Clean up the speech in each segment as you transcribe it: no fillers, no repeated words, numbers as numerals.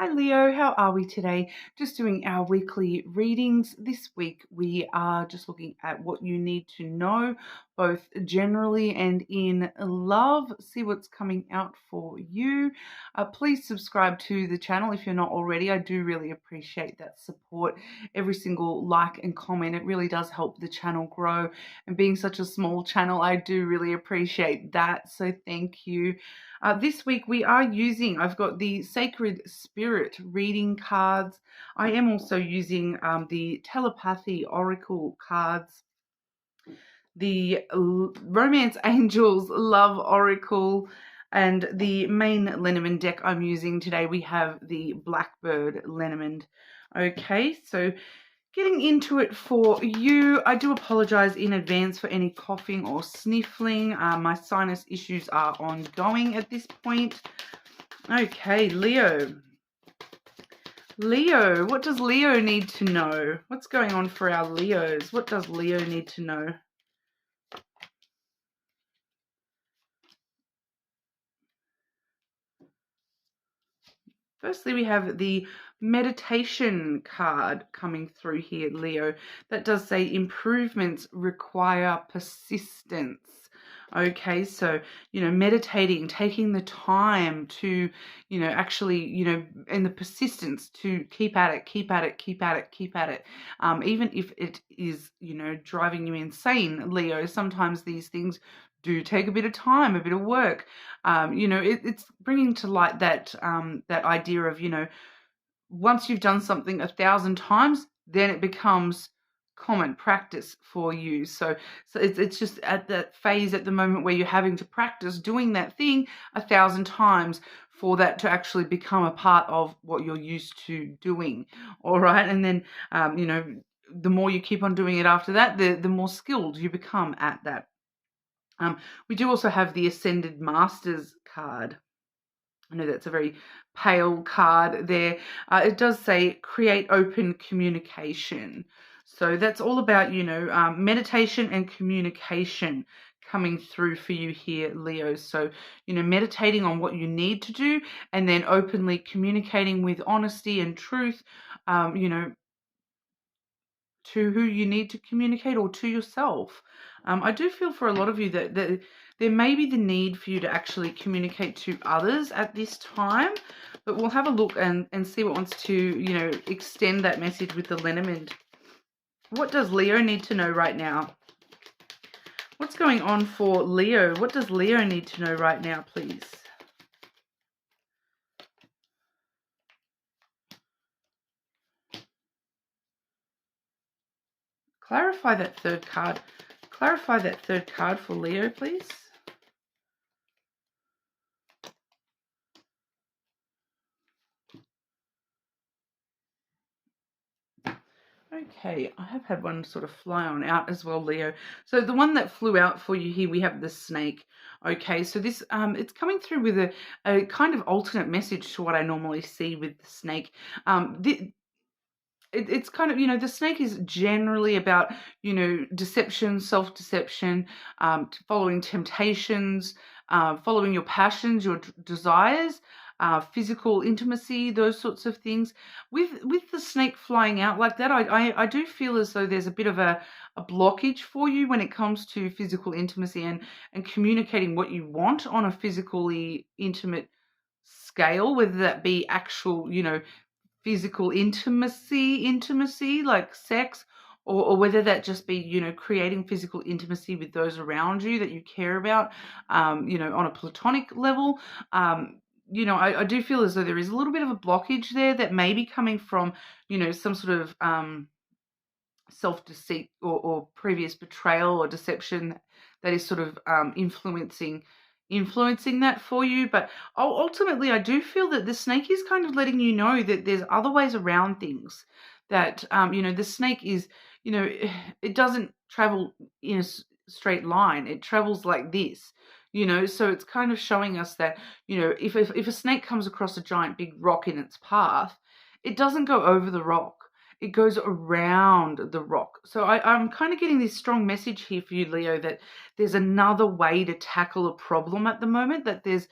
Hi Leo, how are we today? Just doing our weekly readings. This week we are just looking at what you need to know, both generally and in love. See what's coming out for you. Please subscribe to the channel if you're not already. I do really appreciate that support. Every single like and comment, it really does help the channel grow. And being such a small channel, I do really appreciate that. So thank you. This week I've got the Sacred Spirit reading cards. I am also using the Telepathy Oracle cards, the Romance Angels Love Oracle, and the main Lenormand deck I'm using today. We have the Blackbird Lenormand. Okay, so getting into it for you, I do apologize in advance for any coughing or sniffling. My sinus issues are ongoing at this point. Okay, Leo. Leo, what does Leo need to know? What's going on for our Leos? What does Leo need to know? Firstly, we have the meditation card coming through here, Leo. That does say improvements require persistence. Okay, so, meditating, taking the time to, actually, and the persistence to keep at it, keep at it, keep at it, keep at it. Even if it is, driving you insane, Leo, sometimes these things do take a bit of time, a bit of work. It's bringing to light that that idea of, once you've done something 1,000 times, then it becomes common practice for you. So it's just at that phase at the moment where you're having to practice doing that thing 1,000 times for that to actually become a part of what you're used to doing. All right. And then, the more you keep on doing it after that, the more skilled you become at that. We do also have the Ascended Masters card. I know that's a very pale card there. It does say create open communication. So that's all about, meditation and communication coming through for you here, Leo. So, meditating on what you need to do and then openly communicating with honesty and truth, to who you need to communicate or to yourself. I do feel for a lot of you that there may be the need for you to actually communicate to others at this time, but we'll have a look and see what wants to, extend that message with the Lenormand. What does Leo need to know right now? What's going on for Leo? What does Leo need to know right now, please? Clarify that third card. Clarify that third card for Leo, please. Okay, I have had one sort of fly on out as well, Leo. So the one that flew out for you here, we have the snake. Okay, so this it's coming through with a kind of alternate message to what I normally see with the snake. It's kind of, the snake is generally about, deception, self-deception, following temptations, following your passions, your desires, physical intimacy, those sorts of things. With the snake flying out like that, I do feel as though there's a bit of a blockage for you when it comes to physical intimacy and communicating what you want on a physically intimate scale, whether that be actual, physical intimacy like sex, or whether that just be, creating physical intimacy with those around you that you care about, on a platonic level. I do feel as though there is a little bit of a blockage there that may be coming from, some sort of self-deceit or previous betrayal or deception that is sort of influencing that for you. But ultimately, I do feel that the snake is kind of letting you know that there's other ways around things, that the snake is, it doesn't travel in a straight line. It travels like this, so it's kind of showing us that, if a snake comes across a giant big rock in its path, it doesn't go over the rock. it goes around the rock. So I'm kind of getting this strong message here for you, Leo, that there's another way to tackle a problem at the moment, that there's,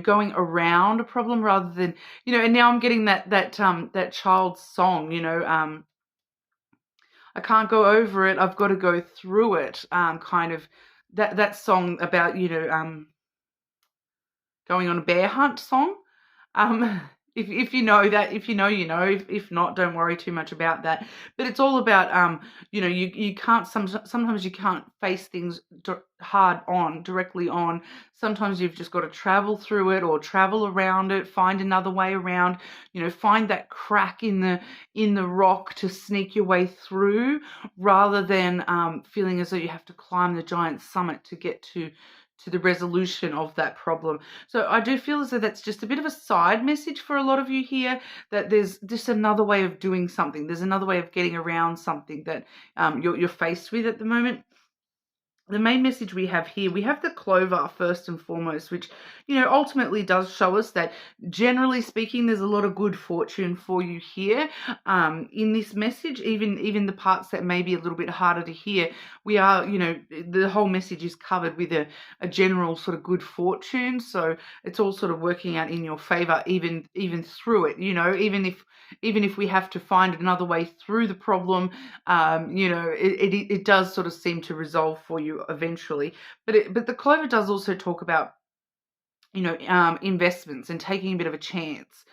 going around a problem rather than, and now I'm getting that child's song, I can't go over it, I've got to go through it, kind of that song about, going on a bear hunt song. Um, if you know that, if you know, if not, don't worry too much about that. But it's all about, you can't, sometimes you can't face things directly on. Sometimes you've just got to travel through it or travel around it, find another way around, find that crack in the rock to sneak your way through, rather than feeling as though you have to climb the giant summit to get to the resolution of that problem. So I do feel as though that's just a bit of a side message for a lot of you here, that there's just another way of doing something. There's another way of getting around something that you're faced with at the moment. The main message we have here, we have the clover first and foremost, which, ultimately does show us that, generally speaking, there's a lot of good fortune for you here in this message. Even the parts that may be a little bit harder to hear, we are, the whole message is covered with a general sort of good fortune. So it's all sort of working out in your favor, even through it, even if we have to find another way through the problem, it does sort of seem to resolve for you eventually. But the clover does also talk about, investments and taking a bit of a chance.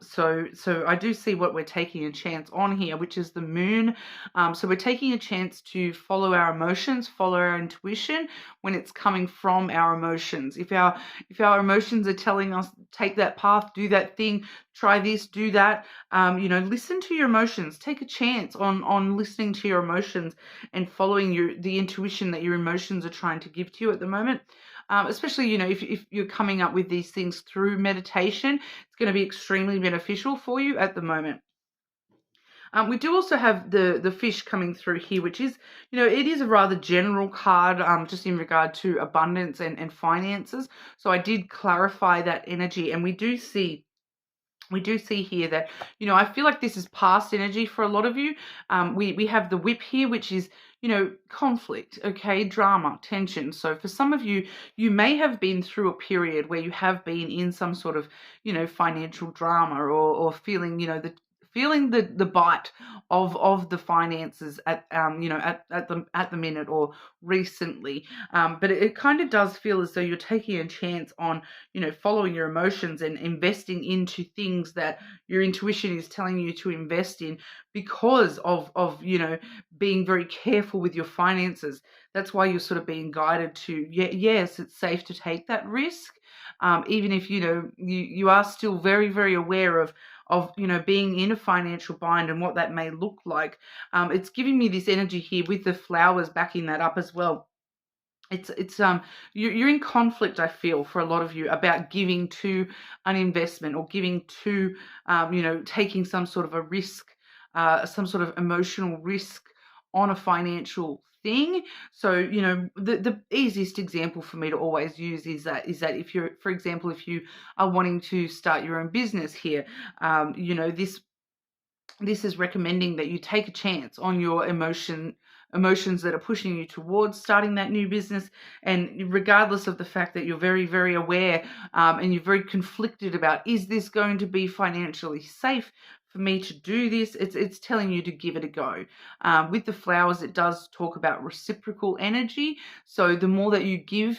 So I do see what we're taking a chance on here, which is the moon. So we're taking a chance to follow our emotions, follow our intuition when it's coming from our emotions. If our emotions are telling us, take that path, do that thing, try this, do that, listen to your emotions. Take a chance on listening to your emotions and following the intuition that your emotions are trying to give to you at the moment. Especially, if you're coming up with these things through meditation, it's going to be extremely beneficial for you at the moment. We do also have the fish coming through here, which is, it is a rather general card, just in regard to abundance and finances. So I did clarify that energy, and we do see here that, I feel like this is past energy for a lot of you. We have the whip here, which is, conflict, okay, drama, tension. So for some of you, you may have been through a period where you have been in some sort of, financial drama, or feeling, feeling the bite of the finances at the minute or recently. But it kind of does feel as though you're taking a chance on, following your emotions and investing into things that your intuition is telling you to invest in, because of being very careful with your finances. That's why you're sort of being guided to, yes, it's safe to take that risk. Even if, you are still very, very aware of being in a financial bind and what that may look like. It's giving me this energy here with the flowers backing that up as well. It's you're in conflict, I feel, for a lot of you, about giving to an investment, or giving to taking some sort of a risk, some sort of emotional risk on a financial thing. So, the easiest example for me to always use is that if you're, for example, if you are wanting to start your own business here, this is recommending that you take a chance on your emotions that are pushing you towards starting that new business. And regardless of the fact that you're very, very aware, and you're very conflicted about, is this going to be financially safe for me to do this? It's telling you to give it a go. With the flowers, it does talk about reciprocal energy. So the more that you give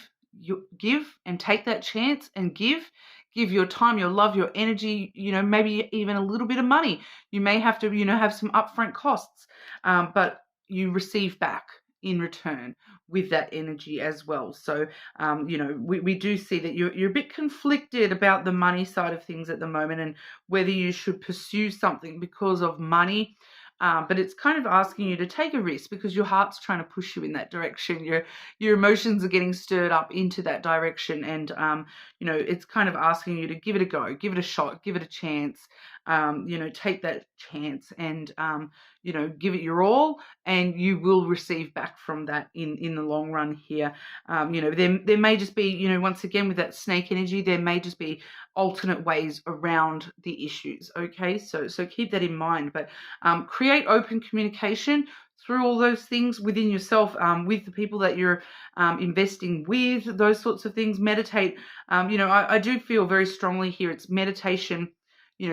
and take that chance and give your time, your love, your energy, maybe even a little bit of money. You may have to, have some upfront costs, but you receive back in return with that energy as well. So, we do see that you're a bit conflicted about the money side of things at the moment, and whether you should pursue something because of money, but it's kind of asking you to take a risk because your heart's trying to push you in that direction. Your emotions are getting stirred up into that direction, and it's kind of asking you to give it a go, give it a shot, give it a chance. Take that chance and give it your all, and you will receive back from that in the long run here. There may just be, once again with that snake energy, there may just be alternate ways around the issues. Okay, so keep that in mind. But create open communication through all those things within yourself, with the people that you're investing with, those sorts of things. Meditate. I do feel very strongly here. It's meditation.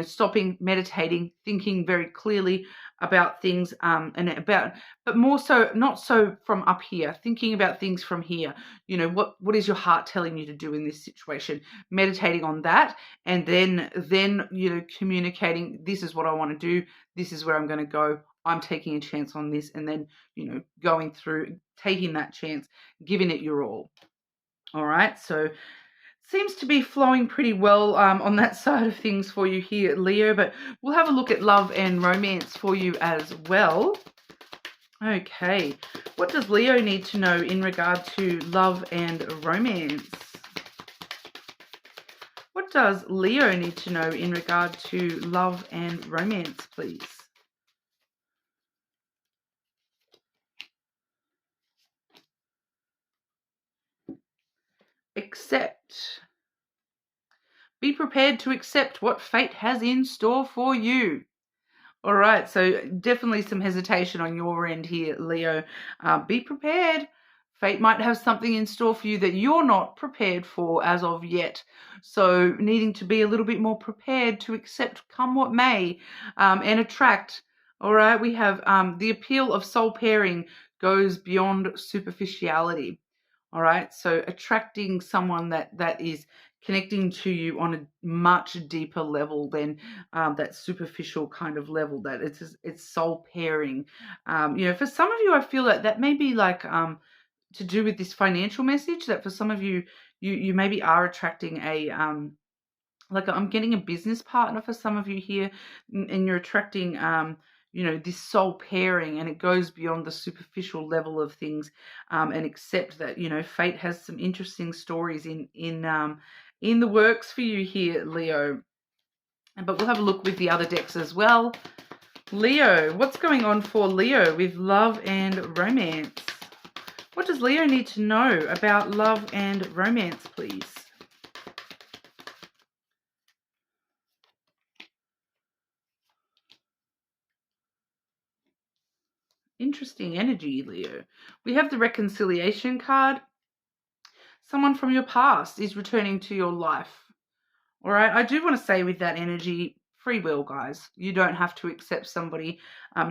Stopping, meditating, thinking very clearly about things, but more so, not so from up here, thinking about things from here. What is your heart telling you to do in this situation? Meditating on that, and then communicating, this is what I want to do, this is where I'm going to go, I'm taking a chance on this, and then, going through, taking that chance, giving it your all. All right, so seems to be flowing pretty well on that side of things for you here, Leo, but we'll have a look at love and romance for you as well. Okay, what does Leo need to know in regard to love and romance? What does Leo need to know in regard to love and romance, please? Accept. Be prepared to accept what fate has in store for you. All right, so definitely some hesitation on your end here, Leo. Be prepared. Fate might have something in store for you that you're not prepared for as of yet. So needing to be a little bit more prepared to accept come what may, and attract. All right, we have the appeal of soul pairing goes beyond superficiality. All right, so attracting someone that is connecting to you on a much deeper level than that superficial kind of level, that it's soul pairing. For some of you, I feel like that may be like to do with this financial message, that for some of you, you maybe are attracting a like I'm getting a business partner for some of you here, and you're attracting this soul pairing, and it goes beyond the superficial level of things, and accept that fate has some interesting stories in the works for you here, Leo. But we'll have a look with the other decks as well. Leo, what's going on for Leo with love and romance? What does Leo need to know about love and romance, please? Interesting energy, Leo. We have the reconciliation card. Someone from your past is returning to your life. All right. I do want to say with that energy, free will, guys. You don't have to accept somebody.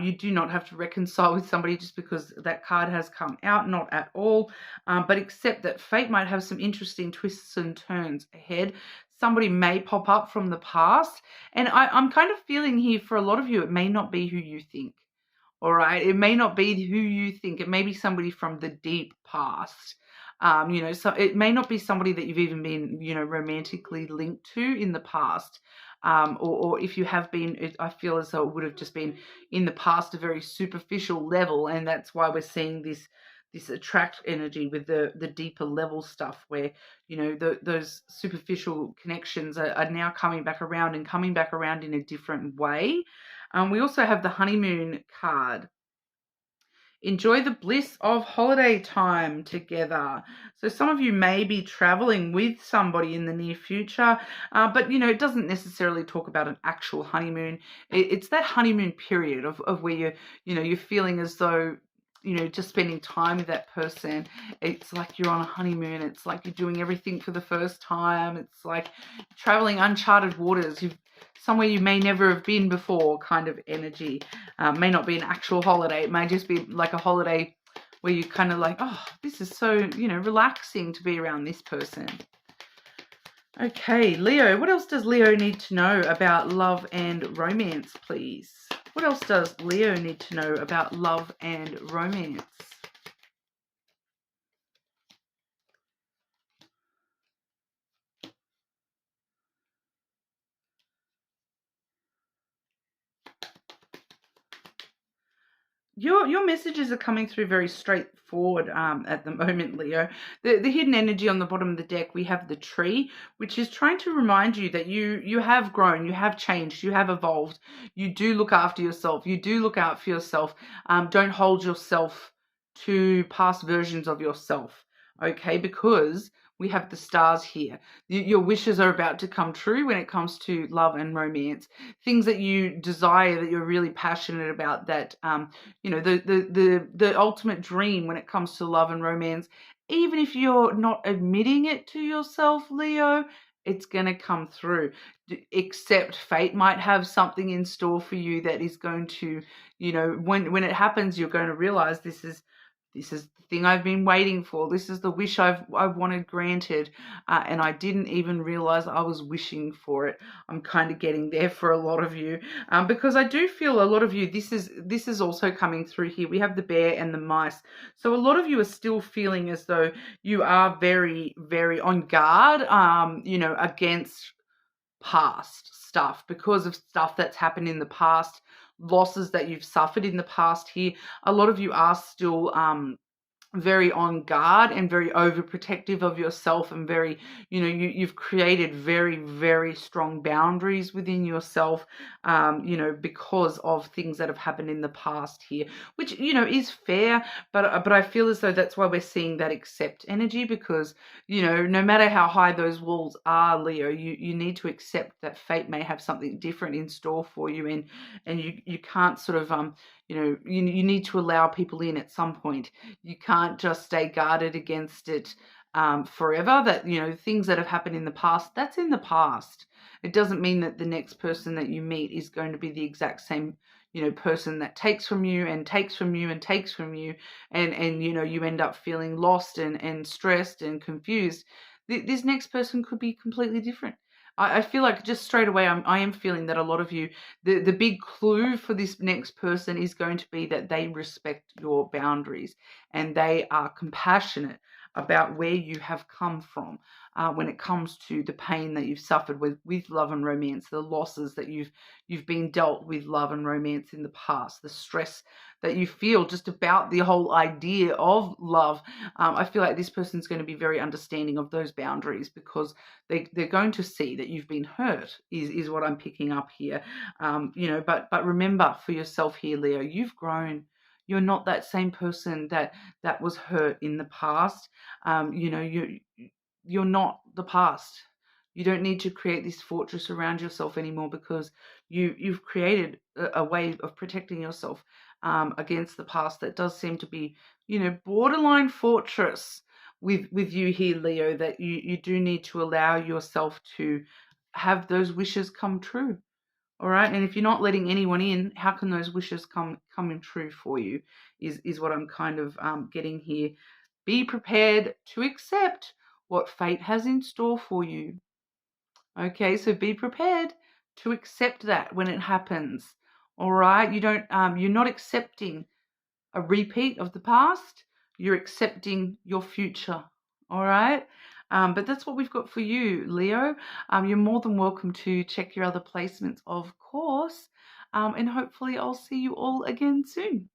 You do not have to reconcile with somebody just because that card has come out. Not at all. But accept that fate might have some interesting twists and turns ahead. Somebody may pop up from the past. And I'm kind of feeling here for a lot of you, it may not be who you think. All right. It may not be who you think. It may be somebody from the deep past. So it may not be somebody that you've even been, romantically linked to in the past. Or if you have been, I feel as though it would have just been in the past a very superficial level. And that's why we're seeing this attract energy with the deeper level stuff where, those superficial connections are now coming back around in a different way. We also have the honeymoon card. Enjoy the bliss of holiday time together. So some of you may be traveling with somebody in the near future, but it doesn't necessarily talk about an actual honeymoon. It's that honeymoon period of where you're feeling as though just spending time with that person. It's like you're on a honeymoon. It's like you're doing everything for the first time. It's like traveling uncharted waters. Somewhere you may never have been before kind of energy. May not be an actual holiday. It may just be like a holiday where you kind of like, oh, this is so, relaxing to be around this person. Okay, Leo, what else does Leo need to know about love and romance, please? What else does Leo need to know about love and romance? Your messages are coming through very straightforward at the moment, Leo. The hidden energy on the bottom of the deck, we have the tree, which is trying to remind you that you have grown, you have changed, you have evolved. You do look after yourself. You do look out for yourself. Don't hold yourself to past versions of yourself, okay? Because we have the stars here. Your wishes are about to come true when it comes to love and romance. Things that you desire, that you're really passionate about, that the ultimate dream when it comes to love and romance. Even if you're not admitting it to yourself, Leo, it's going to come through. Except fate might have something in store for you that is going to, when it happens, you're going to realize this is the thing I've been waiting for. This is the wish I wanted granted, and I didn't even realize I was wishing for it. I'm kind of getting there for a lot of you, because I do feel a lot of you. This is also coming through here. We have the bear and the mice, so a lot of you are still feeling as though you are very, very on guard, against past stuff, because of stuff that's happened in the past, losses that you've suffered in the past here. A lot of you are still very on guard and very overprotective of yourself, and very, you've created very, very strong boundaries within yourself, because of things that have happened in the past here, which, is fair, but I feel as though that's why we're seeing that accept energy, because, no matter how high those walls are, Leo, you need to accept that fate may have something different in store for you, and you can't sort of, you need to allow people in at some point. You can't just stay guarded against it forever. That, things that have happened in the past, that's in the past. It doesn't mean that the next person that you meet is going to be the exact same, person that takes from you and takes from you and takes from you, and you end up feeling lost and stressed and confused. This next person could be completely different. I feel like just straight away I am feeling that a lot of you, the big clue for this next person is going to be that they respect your boundaries and they are compassionate about where you have come from, when it comes to the pain that you've suffered with love and romance, the losses that you've been dealt with love and romance in the past, the stress that you feel just about the whole idea of love. I feel like this person's going to be very understanding of those boundaries, because they're going to see that you've been hurt, is what I'm picking up here. But remember for yourself here, Leo, you've grown. You're not that same person that was hurt in the past. You're not the past. You don't need to create this fortress around yourself anymore, because you've created a way of protecting yourself against the past that does seem to be, borderline fortress with you here, Leo, that you do need to allow yourself to have those wishes come true. All right. And if you're not letting anyone in, how can those wishes come in true for you, is what I'm kind of getting here. Be prepared to accept what fate has in store for you. Okay, so be prepared to accept that when it happens. All right, you're not accepting a repeat of the past. You're accepting your future. All right. But that's what we've got for you, Leo. You're more than welcome to check your other placements, of course. And hopefully I'll see you all again soon.